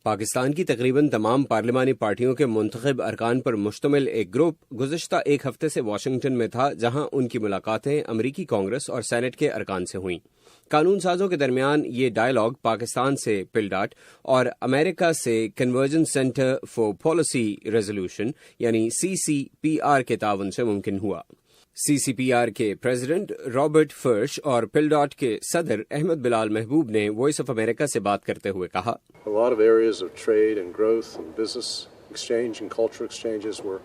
پاکستان کی تقریباً تمام پارلیمانی پارٹیوں کے منتخب ارکان پر مشتمل ایک گروپ گزشتہ ایک ہفتے سے واشنگٹن میں تھا، جہاں ان کی ملاقاتیں امریکی کانگریس اور سینٹ کے ارکان سے ہوئیں۔ قانون سازوں کے درمیان یہ ڈائیلاگ پاکستان سے پلڈاٹ اور امریکہ سے convergence centre for policy resolution یعنی CCPR کے تعاون سے ممکن ہوا۔ CCPR کے پریزیڈنٹ رابرٹ فرش اور پلڈاٹ کے صدر احمد بلال محبوب نے وائس آف امریکہ سے بات کرتے ہوئے کہا، A lot of areas of trade and growth and business exchange and culture exchanges where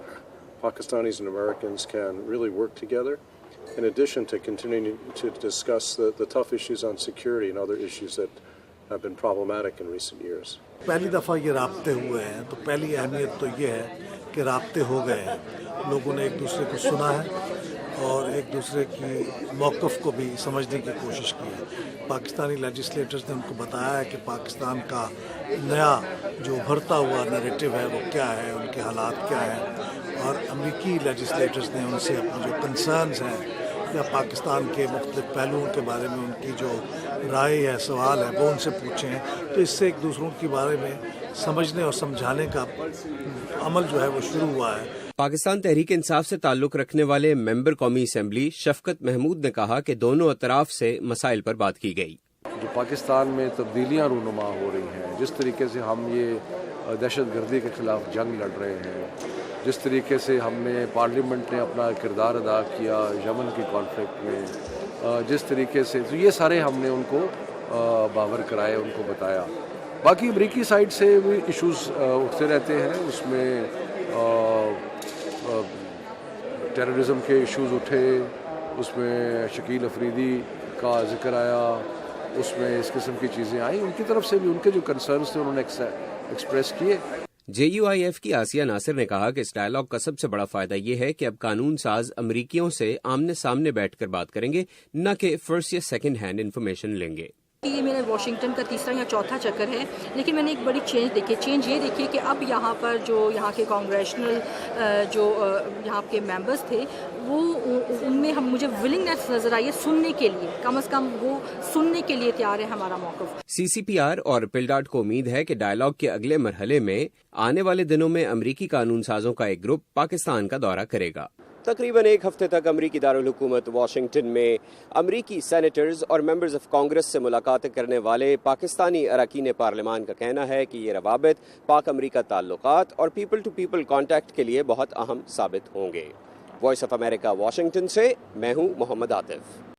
Pakistanis and Americans can really work together, in addition to continuing to discuss the tough issues on security and other issues that have been problematic in recent years. پہلی دفعہ یہ رابطے ہوئے ہیں تو پہلی اہمیت تو یہ ہے کہ رابطے ہو گئے ہیں، لوگوں نے ایک دوسرے کو سنا ہے اور ایک دوسرے کی موقف کو بھی سمجھنے کی کوشش کی ہے۔ پاکستانی لیجسلیٹرز نے ان کو بتایا ہے کہ پاکستان کا نیا جو ابھرتا ہوا نیریٹو ہے وہ کیا ہے، ان کے حالات کیا ہیں، اور امریکی لیجسلیٹرز نے ان سے اپنے جو کنسرنز ہیں یا پاکستان کے مختلف پہلوؤں کے بارے میں ان کی جو رائے ہے، سوال ہے، وہ ان سے پوچھے ہیں، تو اس سے ایک دوسروں کے بارے میں سمجھنے اور سمجھانے کا عمل جو ہے وہ شروع ہوا ہے۔ پاکستان تحریک انصاف سے تعلق رکھنے والے ممبر قومی اسمبلی شفقت محمود نے کہا کہ دونوں اطراف سے مسائل پر بات کی گئی۔ جو پاکستان میں تبدیلیاں رونما ہو رہی ہیں، جس طریقے سے ہم یہ دہشت گردی کے خلاف جنگ لڑ رہے ہیں، جس طریقے سے ہم نے پارلیمنٹ نے اپنا کردار ادا کیا یمن کی کانفلکٹ میں، جس طریقے سے تو یہ سارے ہم نے ان کو باور کرائے، ان کو بتایا۔ باقی امریکی سائڈ سے بھی ایشوز اٹھتے رہتے ہیں، اس میں ٹیررزم کے ایشوز اٹھے، اس میں شکیل افریدی کا ذکر آیا، اس میں اس قسم کی چیزیں آئیں، ان کی طرف سے بھی ان کے جو کنسرنز تھے انہوں نے ایکسپریس کیے۔ JUIF کی آسیہ ناصر نے کہا کہ اس ڈائیلاگ کا سب سے بڑا فائدہ یہ ہے کہ اب قانون ساز امریکیوں سے آمنے سامنے بیٹھ کر بات کریں گے، نہ کہ فرسٹ یا سیکنڈ ہینڈ انفارمیشن لیں گے۔ یہ میرا واشنگٹن کا تیسرا یا چوتھا چکر ہے، لیکن میں نے ایک بڑی چینج یہ دیکھی کہ اب یہاں پر جو یہاں کے کانگریشنل جو یہاں کے ممبرز تھے وہ ان میں مجھے ولنگنیس نظر آئی ہے سننے کے لیے، کم از کم وہ سننے کے لیے تیار ہے ہمارا موقف۔ CCPR اور پلڈاٹ کو امید ہے کہ ڈائیلاگ کے اگلے مرحلے میں آنے والے دنوں میں امریکی قانون سازوں کا ایک گروپ پاکستان کا دورہ کرے گا۔ تقریباً ایک ہفتے تک امریکی دارالحکومت واشنگٹن میں امریکی سینیٹرز اور ممبرز آف کانگریس سے ملاقاتیں کرنے والے پاکستانی اراکین پارلیمان کا کہنا ہے کہ یہ روابط پاک امریکہ تعلقات اور پیپل ٹو پیپل کانٹیکٹ کے لیے بہت اہم ثابت ہوں گے۔ وائس آف امریکہ واشنگٹن سے میں ہوں محمد عاطف۔